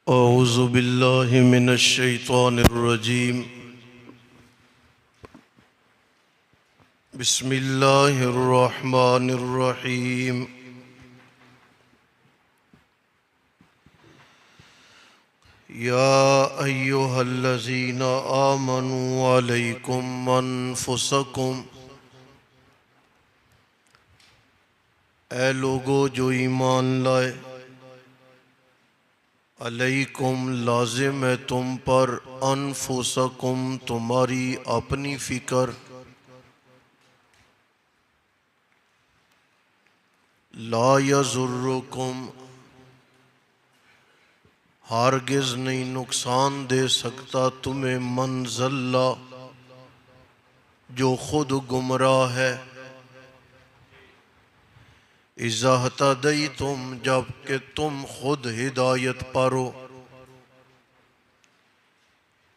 औज़ु बिल्लाहि मिनश शैतानिर रजीम। बिस्मिल्लाहिर रहमानिर रहीम। या अय्युहल्लज़ीना आमनू अलैकुम अन्फुसकुम। ऐ लोगो जो ईमान लाए, अलैकुम लाजिम है तुम पर, अनफुसकुम तुम्हारी अपनी फिक्र, ला यज़ुर्रुकुम हरगिज़ नहीं नुकसान दे सकता तुम्हें, मन ज़ल्ला जो खुद गुमराह है, इज़ा हतदैतुम जबकि तुम खुद हिदायत पर हो,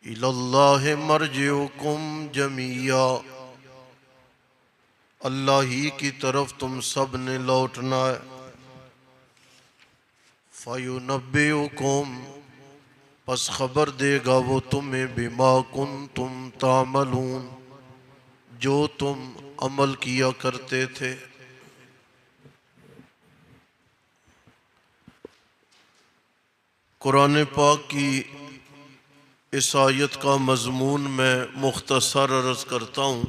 इलल्लाहि मर्जिउकुम जमीया अल्लाह ही की तरफ तुम सब ने लौटना है। फयुनब्बिउकुम पस खबर देगा वो तुम्हें, बिमा कुंतुम तामलून जो तुम अमल किया करते थे। कुरान पाक की इस आयत का मजमून मैं मुख्तसर अर्ज़ करता हूँ,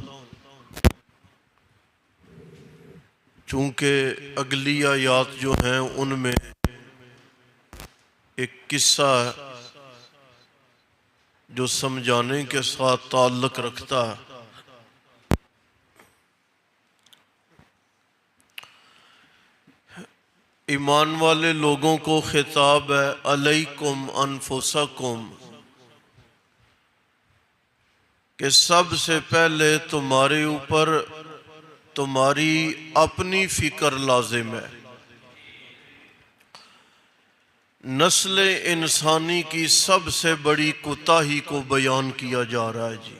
चूँकि अगली आयत जो हैं उनमें एक किस्सा है जो समझाने के साथ ताल्लुक़ रखता है। ईमान वाले लोगों को खिताब है, अलैकुम अनफुसकुम, कि सबसे पहले तुम्हारे ऊपर तुम्हारी अपनी फिक्र लाजिम है। नस्ल इंसानी की सबसे बड़ी कोताही को बयान किया जा रहा है जी।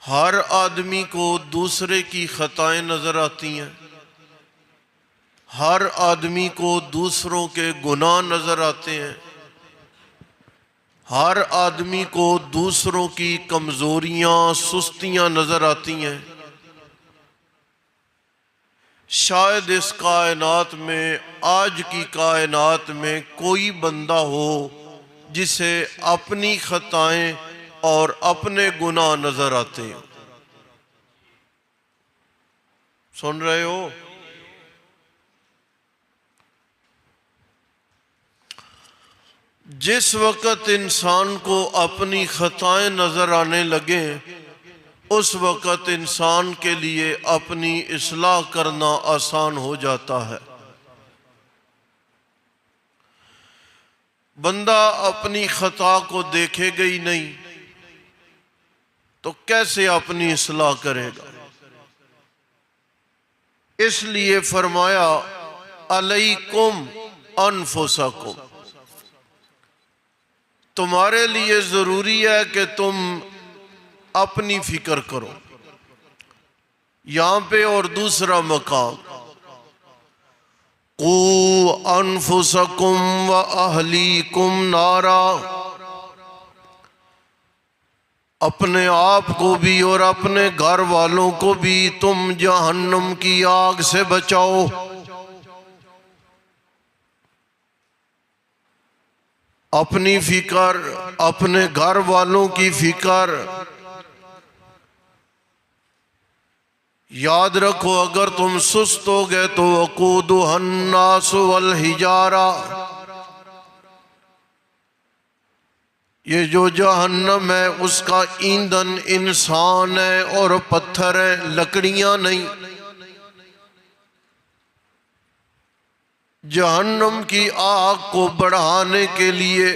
हर आदमी को दूसरे की खताएं नजर आती हैं, हर आदमी को दूसरों के गुनाह नजर आते हैं, हर आदमी को दूसरों की कमजोरियां सुस्तियां नजर आती हैं। शायद इस कायनात में, आज की कायनात में कोई बंदा हो जिसे अपनी खताएं और अपने गुनाह नजर आते हैं। सुन रहे हो? जिस वक़्त इंसान को अपनी खताएं नजर आने लगे, उस वक़्त इंसान के लिए अपनी इस्लाह करना आसान हो जाता है। बंदा अपनी खता को देखेगा ही नहीं तो कैसे अपनी इस्लाह करेगा? इसलिए फरमाया अलैकुम अनफुसकुम, तुम्हारे लिए जरूरी है कि तुम अपनी फिक्र करो। यहां पे और दूसरा मकाम, कू अनफुसकुम व अहलीकुम नारा, अपने आप को भी और अपने घर वालों को भी तुम जहन्नम की आग से बचाओ। अपनी फिक्र, अपने घर वालों की फिक्र, याद रखो अगर तुम सुस्त हो गए तो वक़ूदुहन्नास वल हिजारा, ये जो जहन्नम है उसका ईंधन इंसान है और पत्थर है, लकड़ियां नहीं। जहन्नम की आग को बढ़ाने के लिए,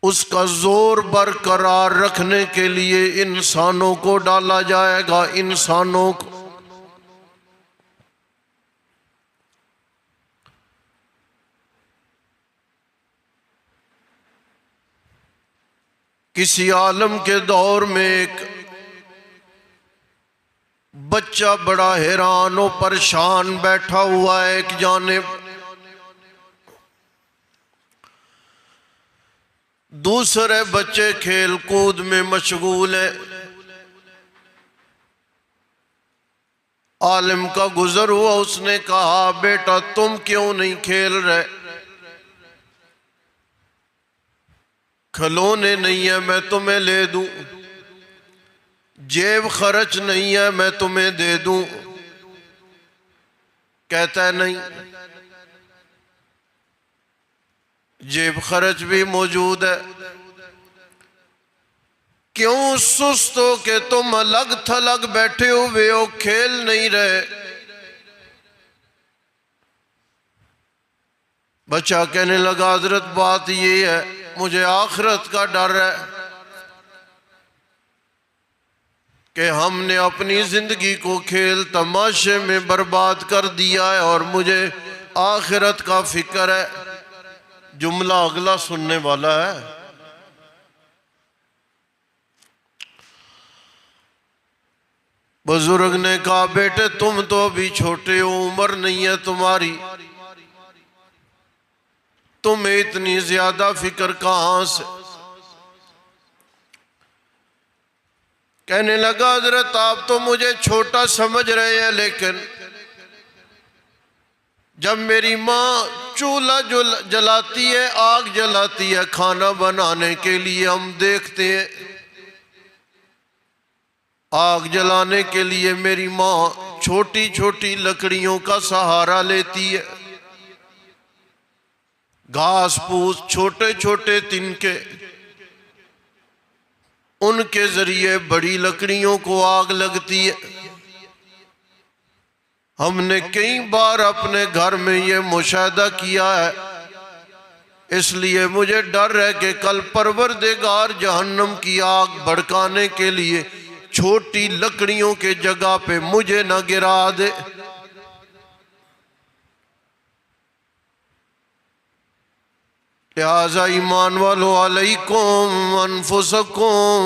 उसका जोर बरकरार रखने के लिए इंसानों को डाला जाएगा। इंसानों को किसी आलम के दौर में एक बच्चा बड़ा हैरान और परेशान बैठा हुआ है एक जानिब, दूसरे बच्चे खेल कूद में मशगूल हैं। आलिम का गुजर हुआ, उसने कहा बेटा तुम क्यों नहीं खेल रहे? खिलौने नहीं है मैं तुम्हें ले दूं, जेब खर्च नहीं है मैं तुम्हें दे दूं। कहता है नहीं, जेब खर्च भी मौजूद है। क्यों सुस्त हो के तुम अलग थलग बैठे हुए हो, खेल नहीं रहे? बच्चा कहने लगा हजरत बात ये है, मुझे आखिरत का डर है कि हमने अपनी जिंदगी को खेल तमाशे में बर्बाद कर दिया है और मुझे आखिरत का फिक्र है। जुमला अगला सुनने वाला है। बुजुर्ग ने कहा बेटे तुम तो अभी छोटे हो, उम्र नहीं है तुम्हारी, तुम्हें इतनी ज्यादा फिक्र कहां से? कहने लगा हजरत आप तो मुझे छोटा समझ रहे हैं, लेकिन जब मेरी माँ चूल्हा जलाती है, आग जलाती है खाना बनाने के लिए, हम देखते हैं आग जलाने के लिए मेरी माँ छोटी छोटी लकड़ियों का सहारा लेती है। घास फूस छोटे छोटे तिनके, उनके जरिए बड़ी लकड़ियों को आग लगती है। हमने कई बार अपने घर में ये मुशाहिदा किया है, इसलिए मुझे डर है कि कल परवरदिगार जहन्नम की आग भड़काने के लिए छोटी लकड़ियों के जगह पे मुझे न गिरा दे। लिहाजा ईमान वालों अलैकुम अनफुसकुम,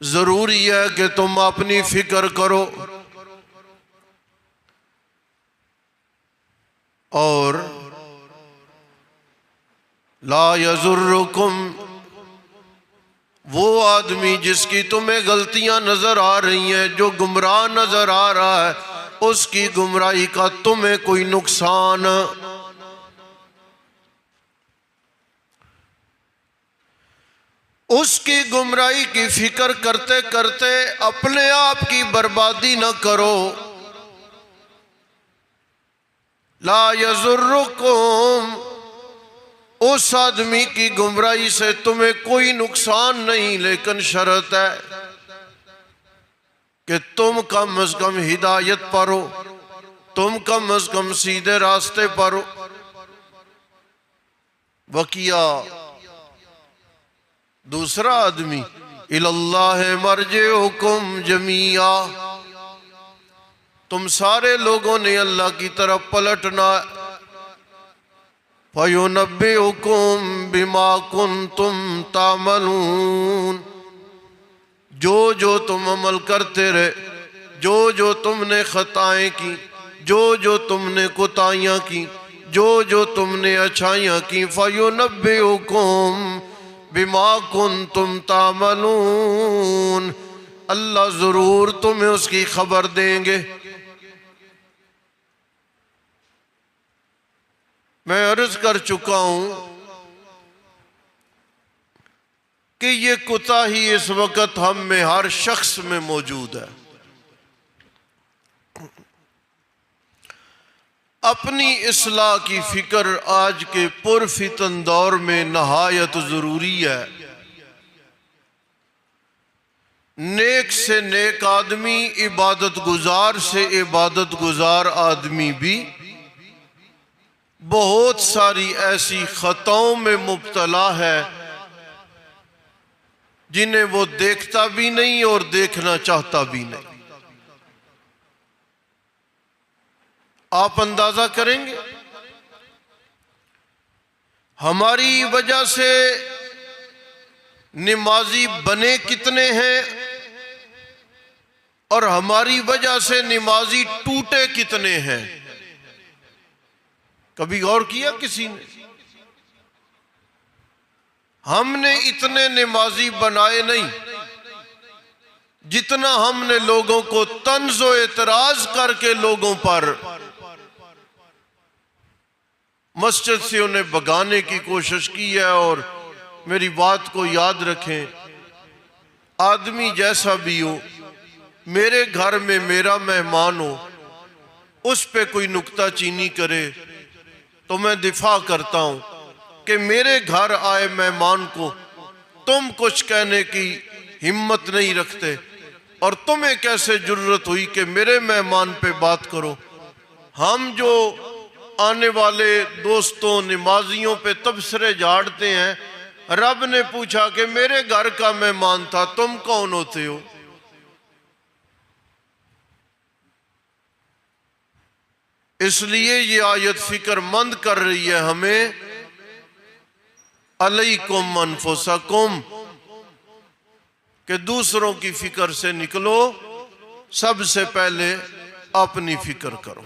जरूरी है कि तुम अपनी फिक्र करो और ला यजुर्रुकुम, वो आदमी जिसकी तुम्हें गलतियां नजर आ रही हैं, जो गुमराह नजर आ रहा है, उसकी गुमराही का तुम्हें कोई नुकसान। उसकी गुमराही की फिक्र करते करते अपने आप की बर्बादी न करो। ला यजुर्रुकुम, उस आदमी की गुमराही से तुम्हें कोई नुकसान नहीं, लेकिन शर्त है कि तुम कम अज कम हिदायत पर हो, तुम कम अज कम सीधे रास्ते पर हो। वकिया दूसरा आदमी, इल्लाह मर्जिउकुम जमीआ, तुम सारे लोगों ने अल्लाह की तरफ पलटना। फयुनब्बिउकुम बिमा कुंतुम तामलून, जो जो तुम अमल करते रहे, जो जो तुमने खताएं की, जो जो तुमने कोताहियां की, जो जो तुमने अच्छाइयां की, फयुनब्बिउकुम बिमा कुंतुम तामलून, अल्लाह जरूर तुम्हें उसकी खबर देंगे। मैं अर्ज कर चुका हूं कि ये कोताही इस वक्त हम में हर शख्स में मौजूद है। अपनी इस्लाह की फिक्र आज के पुरफितन दौर में नहायत जरूरी है। नेक से नेक आदमी, इबादत गुजार से इबादत गुजार आदमी भी बहुत सारी ऐसी खताओं में मुब्तला है जिन्हें वो देखता भी नहीं और देखना चाहता भी नहीं। आप अंदाजा करेंगे हमारी वजह से नमाजी बने कितने हैं और हमारी वजह से नमाजी टूटे कितने हैं? कभी गौर किया किसी ने? हमने इतने नमाजी बनाए नहीं जितना हमने लोगों को तंज़ो एतराज करके लोगों पर मस्जिद से उन्हें भगाने की कोशिश की है। और मेरी बात को याद रखें, आदमी जैसा भी हो, मेरे घर में मेरा मेहमान हो, उस पे कोई नुक्ताचीनी करे तो मैं दिफा करता हूं कि मेरे घर आए मेहमान को तुम कुछ कहने की हिम्मत नहीं रखते और तुम्हें कैसे जुर्रत हुई कि मेरे मेहमान पे बात करो। हम जो आने वाले दोस्तों नमाजियों पे तबसरे झाड़ते हैं, रब ने पूछा कि मेरे घर का मेहमान था, तुम कौन होते हो? इसलिए ये आयत फिक्रमंद कर रही है हमें, अलैकुम अनफुसकुम, कि दूसरों की फिक्र से निकलो, सबसे पहले अपनी फिक्र करो।